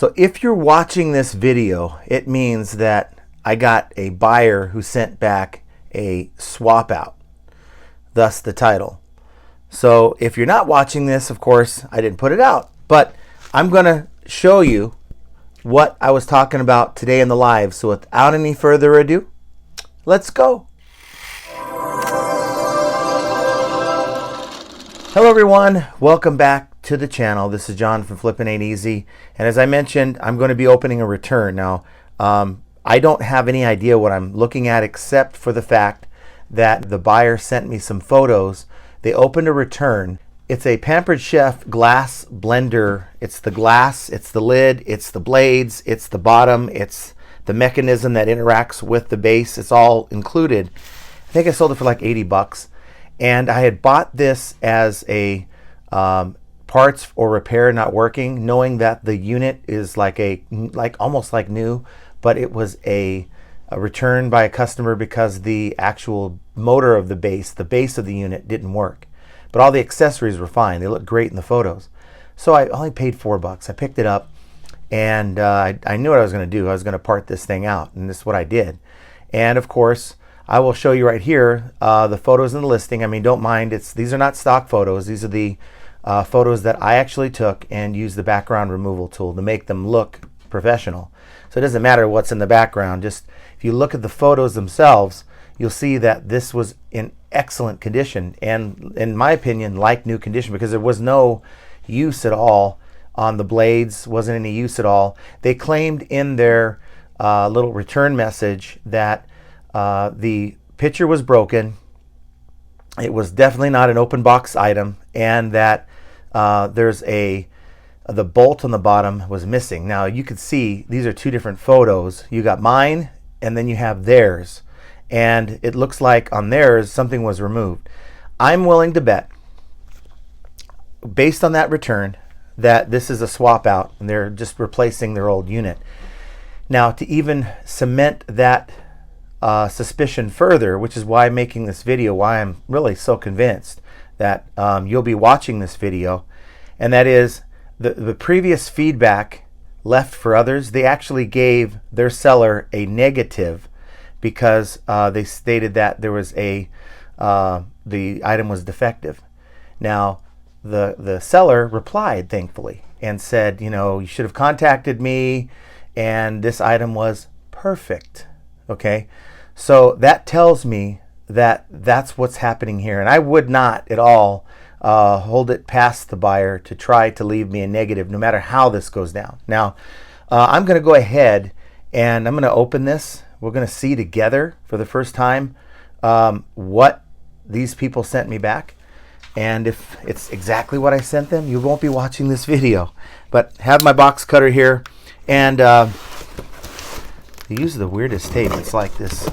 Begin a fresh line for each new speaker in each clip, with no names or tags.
So if you're watching this video, it means that I got a buyer who sent back a swap out, thus the title. So if you're not watching this, of course, I didn't put it out, but I'm going to show you what I was talking about today in the live. So without any further ado, let's go. Hello everyone, welcome back to the channel. This is John from Flippin' Ain't Easy, and as I mentioned, I'm going to be opening a return. Now, I don't have any idea what I'm looking at except for the fact that the buyer sent me some photos. They opened a return. It's a Pampered Chef glass blender. It's the glass, it's the lid, it's the blades, it's the bottom, it's the mechanism that interacts with the base. It's all included. I think I sold it for like 80 bucks. And I had bought this as a parts or repair not working, knowing that the unit is almost like new, but it was a return by a customer because the actual motor of the base of the unit didn't work. But all the accessories were fine. They looked great in the photos. So I only paid $4. I picked it up, and I knew what I was going to do. I was going to part this thing out, and this is what I did. And of course, I will show you right here the photos in the listing. I mean, don't mind. These are not stock photos. These are the photos that I actually took and used the background removal tool to make them look professional. So it doesn't matter what's in the background. Just if you look at the photos themselves, you'll see that this was in excellent condition, and in my opinion, like new condition, because there was no use at all on the blades. Wasn't any use at all. They claimed in their little return message that the picture was broken. It was definitely not an open box item, and that the bolt on the bottom was missing. Now you could see these are two different photos. You got mine, and then you have theirs, and it looks like on theirs something was removed. I'm willing to bet, based on that return, that this is a swap out and they're just replacing their old unit. Now, to even cement that suspicion further, which is why I'm making this video, why I'm really so convinced that you'll be watching this video, and that is the previous feedback left for others. They actually gave their seller a negative because they stated that there was the item was defective. Now, the seller replied, thankfully, and said, you should have contacted me, and this item was perfect. Okay, so that tells me that that's what's happening here, and I would not at all hold it past the buyer to try to leave me a negative, no matter how this goes down. Now, I'm going to go ahead and I'm going to open this. We're going to see together for the first time what these people sent me back, and if it's exactly what I sent them, you won't be watching this video. But have my box cutter here, and they use the weirdest tape. It's like this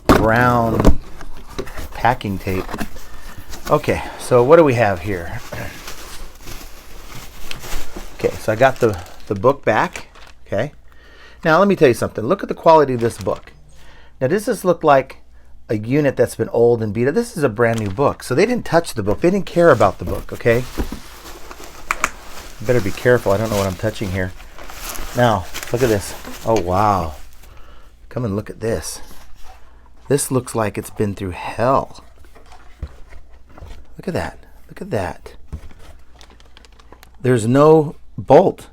brown packing tape. Okay, so what do we have here? Okay, so I got the book back. Okay, now let me tell you something. Look at the quality of this book. Now, does this look like a unit that's been old and beat up? This is a brand new book, so they didn't touch the book. They didn't care about the book. Okay, better be careful. I don't know what I'm touching here. Now, look at this. Oh, wow. Come and look at this. This looks like it's been through hell. Look at that. Look at that. There's no bolt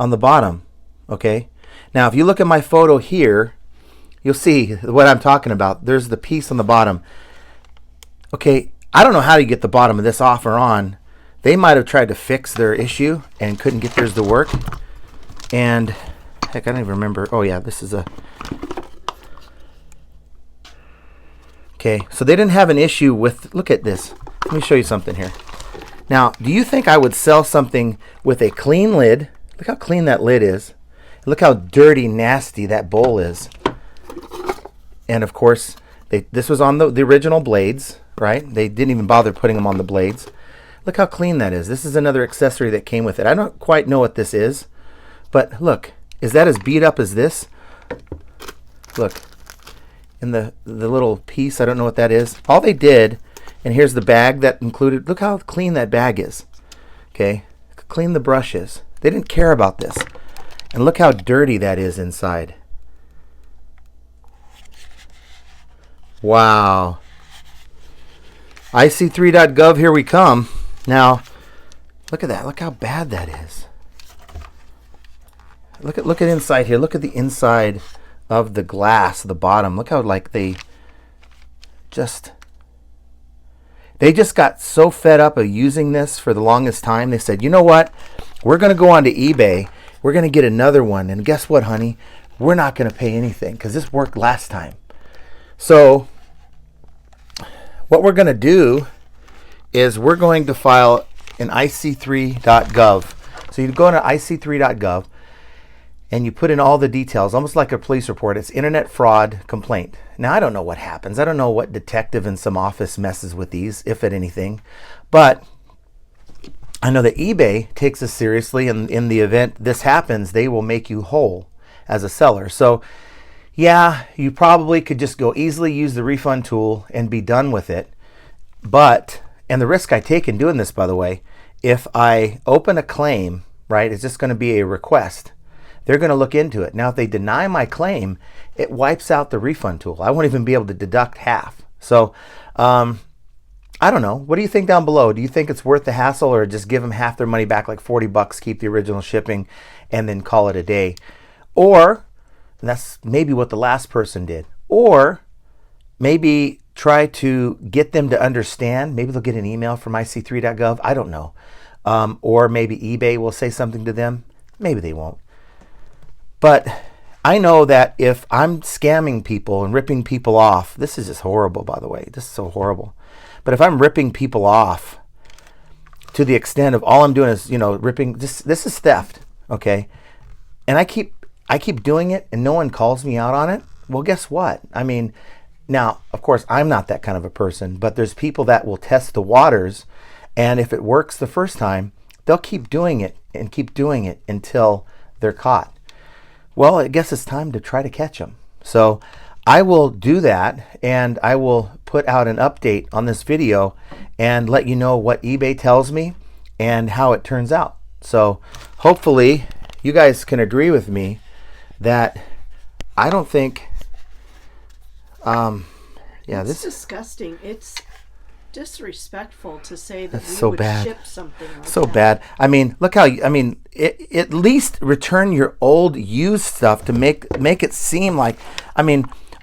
on the bottom. Okay. Now, if you look at my photo here, you'll see what I'm talking about. There's the piece on the bottom. Okay. I don't know how you get the bottom of this off or on. They might have tried to fix their issue and couldn't get theirs to work. And heck, I don't even remember. Oh yeah, this is a... Okay, so they didn't have an issue with... Look at this. Let me show you something here. Now, do you think I would sell something with a clean lid? Look how clean that lid is. Look how dirty, nasty that bowl is. And of course, this was on the original blades, right? They didn't even bother putting them on the blades. Look how clean that is. This is another accessory that came with it. I don't quite know what this is, but look, is that as beat up as this? Look, in the little piece, I don't know what that is. All they did, and here's the bag that included, look how clean that bag is. Okay, clean the brushes. They didn't care about this. And look how dirty that is inside. Wow. IC3.gov, here we come. Now, look at that. Look how bad that is. Look at inside here. Look at the inside of the glass, the bottom. Look how like they just got so fed up of using this for the longest time. They said, you know what? We're going to go onto eBay. We're going to get another one. And guess what, honey? We're not going to pay anything because this worked last time. So what we're going to do is we're going to file an IC3.gov. So you go to IC3.gov and you put in all the details, almost like a police report. It's internet fraud complaint. Now, I don't know what happens. I don't know what detective in some office messes with these, if at anything. But I know that eBay takes this seriously, and in the event this happens, they will make you whole as a seller. So yeah, you probably could just go easily use the refund tool and be done with it. But, and the risk I take in doing this, by the way, if I open a claim, right, it's just going to be a request. They're going to look into it. Now, if they deny my claim, it wipes out the refund tool. I won't even be able to deduct half. So, I don't know. What do you think down below? Do you think it's worth the hassle, or just give them half their money back, like 40 bucks, keep the original shipping, and then call it a day? Or, and that's maybe what the last person did, or maybe try to get them to understand. Maybe they'll get an email from IC3.gov. I don't know. Or maybe eBay will say something to them. Maybe they won't. But I know that if I'm scamming people and ripping people off, this is just horrible, by the way. This is so horrible. But if I'm ripping people off to the extent of all I'm doing is, ripping, this is theft, okay? And I keep doing it and no one calls me out on it. Well, guess what? I mean, now, of course, I'm not that kind of a person, but there's people that will test the waters, and if it works the first time, they'll keep doing it and keep doing it until they're caught. Well, I guess it's time to try to catch them. So I will do that, and I will put out an update on this video and let you know what eBay tells me and how it turns out. So hopefully you guys can agree with me that I don't think,
it's disgusting. It's disrespectful to say that
that's
we
so
would
bad.
ship something like
So
that.
bad. I mean, look how, at least return your old used stuff to make it seem like,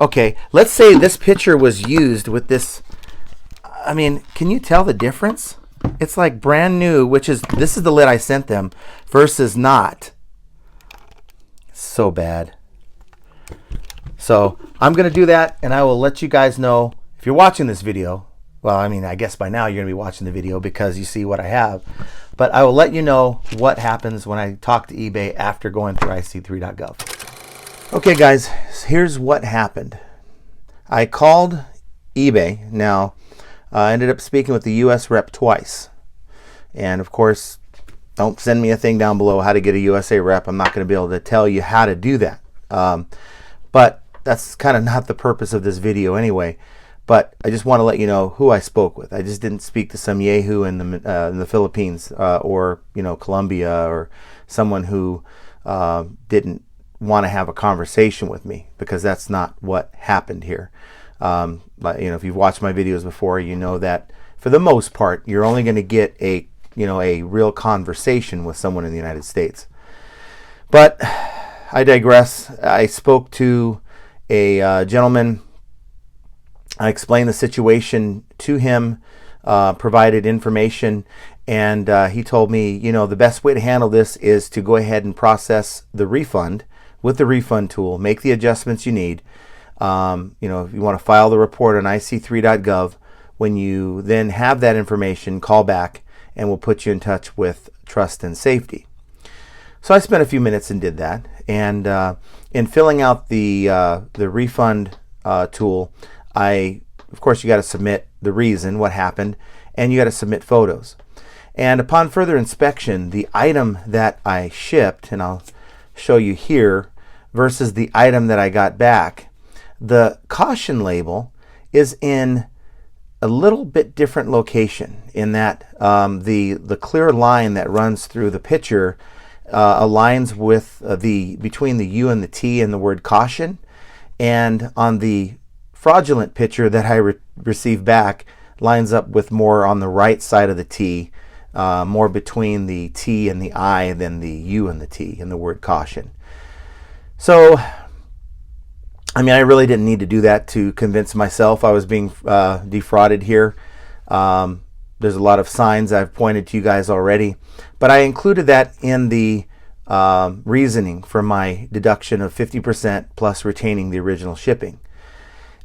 okay, let's say this picture was used with this. Can you tell the difference? It's like brand new, this is the lid I sent them versus not. So bad. So I'm going to do that, and I will let you guys know if you're watching this video. Well, I guess by now you're going to be watching the video because you see what I have. But I will let you know what happens when I talk to eBay after going through IC3.gov. Okay, guys, here's what happened. I called eBay. Now, I ended up speaking with the U.S. rep twice. And, of course, don't send me a thing down below how to get a USA rep. I'm not going to be able to tell you how to do that. But that's kind of not the purpose of this video anyway. But I just want to let you know who I spoke with. I just didn't speak to some yahoo in the Philippines or Colombia, or someone who didn't want to have a conversation with me, because that's not what happened here. If you've watched my videos before, you know that for the most part you're only going to get a real conversation with someone in the United States. But I digress. I spoke to a gentleman. I explained the situation to him, provided information, and he told me, the best way to handle this is to go ahead and process the refund with the refund tool, make the adjustments you need. If you want to file the report on IC3.gov, when you then have that information, call back and we'll put you in touch with Trust and Safety. So I spent a few minutes and did that. And in filling out the refund tool, of course, you got to submit the reason, what happened, and you got to submit photos. And upon further inspection, the item that I shipped, and I'll show you here, versus the item that I got back, the caution label is in a little bit different location, in that the clear line that runs through the picture, aligns with between the U and the T in the word caution, and on the fraudulent picture that I received back lines up with more on the right side of the T, more between the T and the I than the U and the T in the word caution. So, I mean, I really didn't need to do that to convince myself I was being defrauded here. There's a lot of signs I've pointed to you guys already, but I included that in the reasoning for my deduction of 50% plus retaining the original shipping.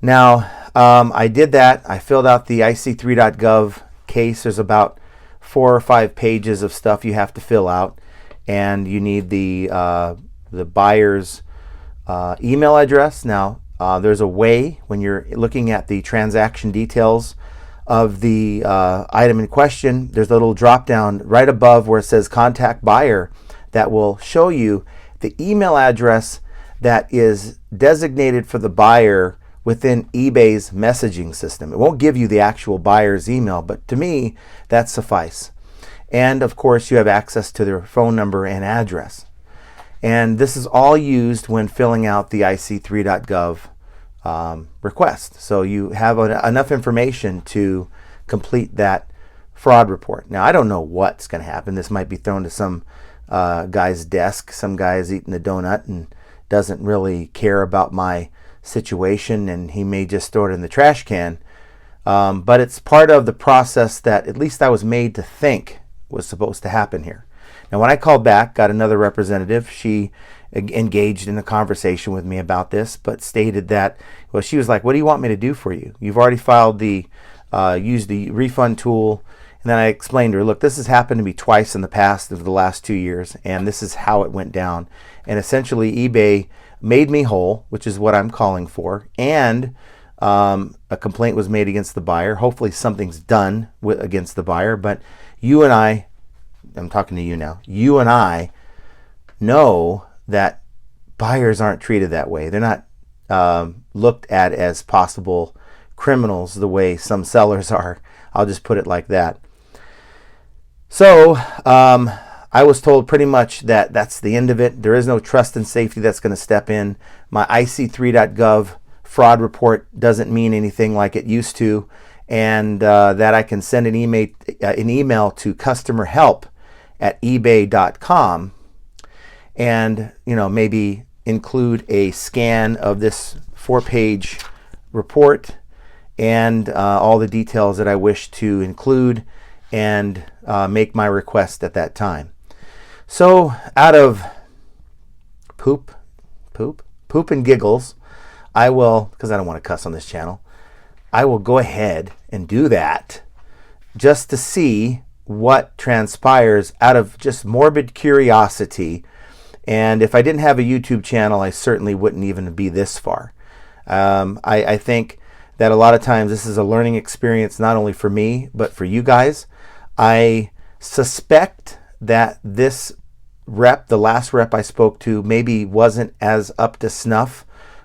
Now, I did that. I filled out the IC3.gov case. There's about 4 or 5 pages of stuff you have to fill out, and you need the buyer's email address. Now, there's a way when you're looking at the transaction details of the item in question, there's a little drop down right above where it says contact buyer that will show you the email address that is designated for the buyer within eBay's messaging system. It won't give you the actual buyer's email, but to me, that suffice. And of course, you have access to their phone number and address. And this is all used when filling out the IC3.gov request. So you have enough information to complete that fraud report. Now, I don't know what's going to happen. This might be thrown to some guy's desk. Some guy is eating a donut and doesn't really care about my situation, and he may just throw it in the trash can. But it's part of the process that at least I was made to think was supposed to happen here. Now, when I called back, got another representative, she engaged in a conversation with me about this, but stated that, well, she was like, what do you want me to do for you? You've already filed used the refund tool. And then I explained to her, look, this has happened to me twice in the past of the last 2 years, and this is how it went down. And essentially, eBay made me whole, which is what I'm calling for, and a complaint was made against the buyer. Hopefully something's done against the buyer, but you and I'm talking to you now, you and I know that buyers aren't treated that way. They're not looked at as possible criminals the way some sellers are. I'll just put it like that. So I was told pretty much that that's the end of it. There is no trust and safety that's going to step in. My IC3.gov fraud report doesn't mean anything like it used to, and that I can send an email to customer help at ebay.com and maybe include a scan of this 4-page report and all the details that I wish to include and make my request at that time. So out of poop and giggles, I will, because I don't want to cuss on this channel, I will go ahead and do that just to see what transpires out of just morbid curiosity. And if I didn't have a YouTube channel, I certainly wouldn't even be this far. I think that a lot of times this is a learning experience, not only for me, but for you guys. I suspect that this rep, the last rep I spoke to, maybe wasn't as up to snuff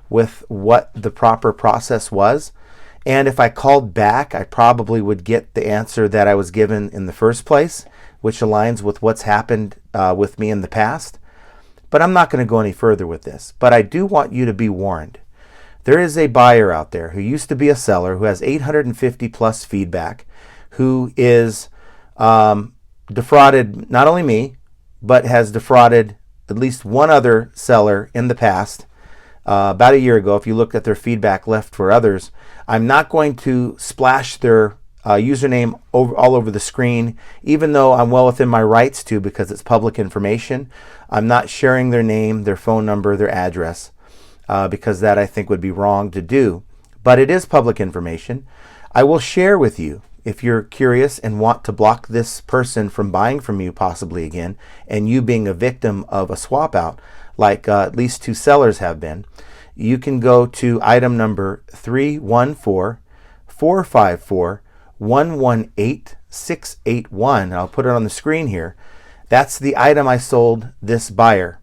with what the proper process was. And if I called back, I probably would get the answer that I was given in the first place, which aligns with what's happened with me in the past. But I'm not going to go any further with this. But I do want you to be warned. There is a buyer out there who used to be a seller who has 850 plus feedback, who is defrauded not only me, but has defrauded at least one other seller in the past. About a year ago, if you looked at their feedback left for others, I'm not going to splash their username all over the screen, even though I'm well within my rights to, because it's public information. I'm not sharing their name, their phone number, their address, because that I think would be wrong to do. But it is public information. I will share with you if you're curious and want to block this person from buying from you possibly again, and you being a victim of a swap out, like at least 2 sellers have been. You can go to item number 314-454-118681. I'll put it on the screen here. That's the item I sold this buyer.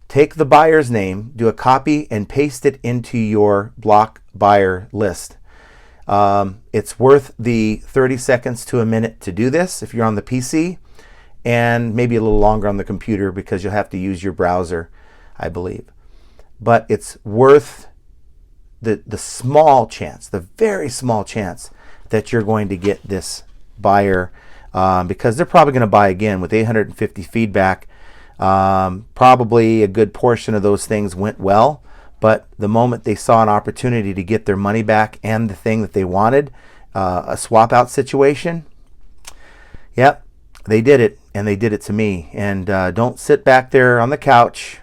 Take the buyer's name, do a copy, and paste it into your block buyer list. It's worth the 30 seconds to a minute to do this if you're on the PC. and maybe a little longer on the computer because you'll have to use your browser, I believe. But it's worth the small chance, the very small chance that you're going to get this buyer, because they're probably going to buy again with 850 feedback. Probably a good portion of those things went well, but the moment they saw an opportunity to get their money back and the thing that they wanted, a swap out situation, yep, they did it, and they did it to me. And don't sit back there on the couch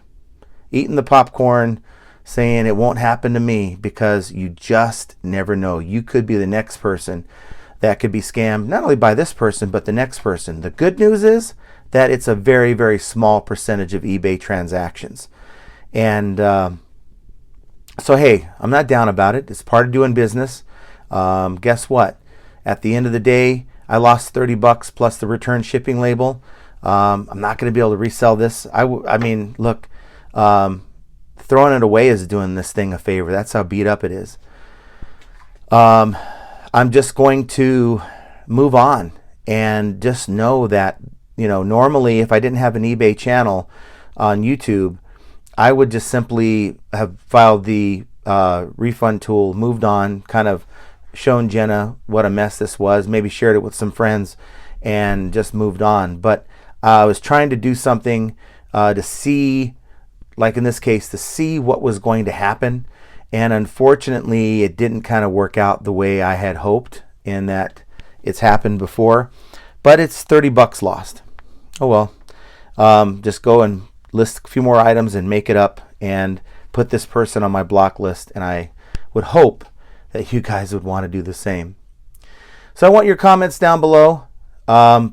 eating the popcorn saying it won't happen to me, because you just never know. You could be the next person that could be scammed, not only by this person, but the next person. The good news is that it's a very, very small percentage of eBay transactions. And so, hey, I'm not down about it. It's part of doing business. Guess what? At the end of the day, I lost $30 plus the return shipping label. I'm not going to be able to resell this. I mean, look, throwing it away is doing this thing a favor. That's how beat up it is. I'm just going to move on and just know that, normally if I didn't have an eBay channel on YouTube, I would just simply have filed the refund tool, moved on, kind of shown Jenna what a mess this was, maybe shared it with some friends, and just moved on. But I was trying to do something to see, like in this case, to see what was going to happen. And unfortunately, it didn't kind of work out the way I had hoped, in that it's happened before. But it's $30 lost. Oh well. Just go and list a few more items and make it up and put this person on my block list. And I would hope that you guys would want to do the same. So I want your comments down below.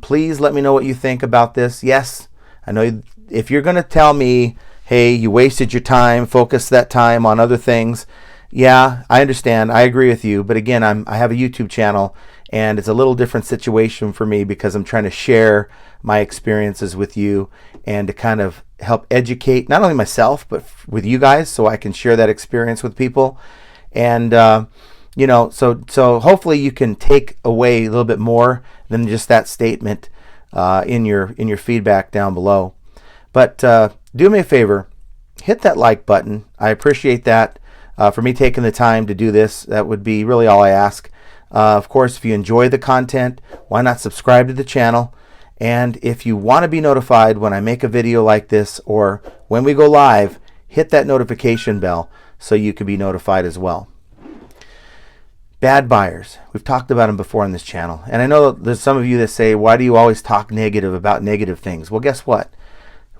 Please let me know what you think about this. Yes, I know if you're going to tell me, hey, you wasted your time, focus that time on other things. Yeah, I understand. I agree with you. But again, I have a YouTube channel, and it's a little different situation for me because I'm trying to share my experiences with you and to kind of help educate not only myself, but with you guys, so I can share that experience with people. And, so hopefully you can take away a little bit more than just that statement in your feedback down below. But do me a favor, hit that like button. I appreciate that. For me taking the time to do this, that would be really all I ask. Of course, if you enjoy the content, why not subscribe to the channel? And if you want to be notified when I make a video like this or when we go live, hit that notification bell so you can be notified as well. Bad buyers. We've talked about them before on this channel. And I know there's some of you that say, why do you always talk negative about negative things? Well, guess what?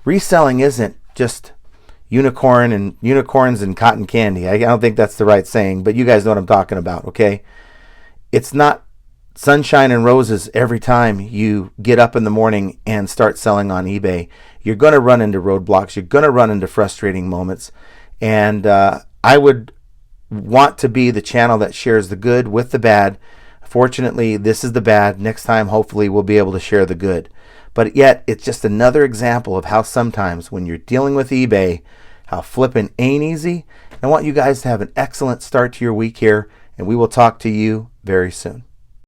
Reselling isn't just unicorns and cotton candy. I don't think that's the right saying, but you guys know what I'm talking about, okay? It's not sunshine and roses every time you get up in the morning and start selling on eBay. You're going to run into roadblocks. You're going to run into frustrating moments. And I would want to be the channel that shares the good with the bad. Fortunately, this is the bad. Next time, hopefully, we'll be able to share the good. But yet, it's just another example of how sometimes when you're dealing with eBay, how flipping ain't easy. I want you guys to have an excellent start to your week here, and we will talk to you very soon.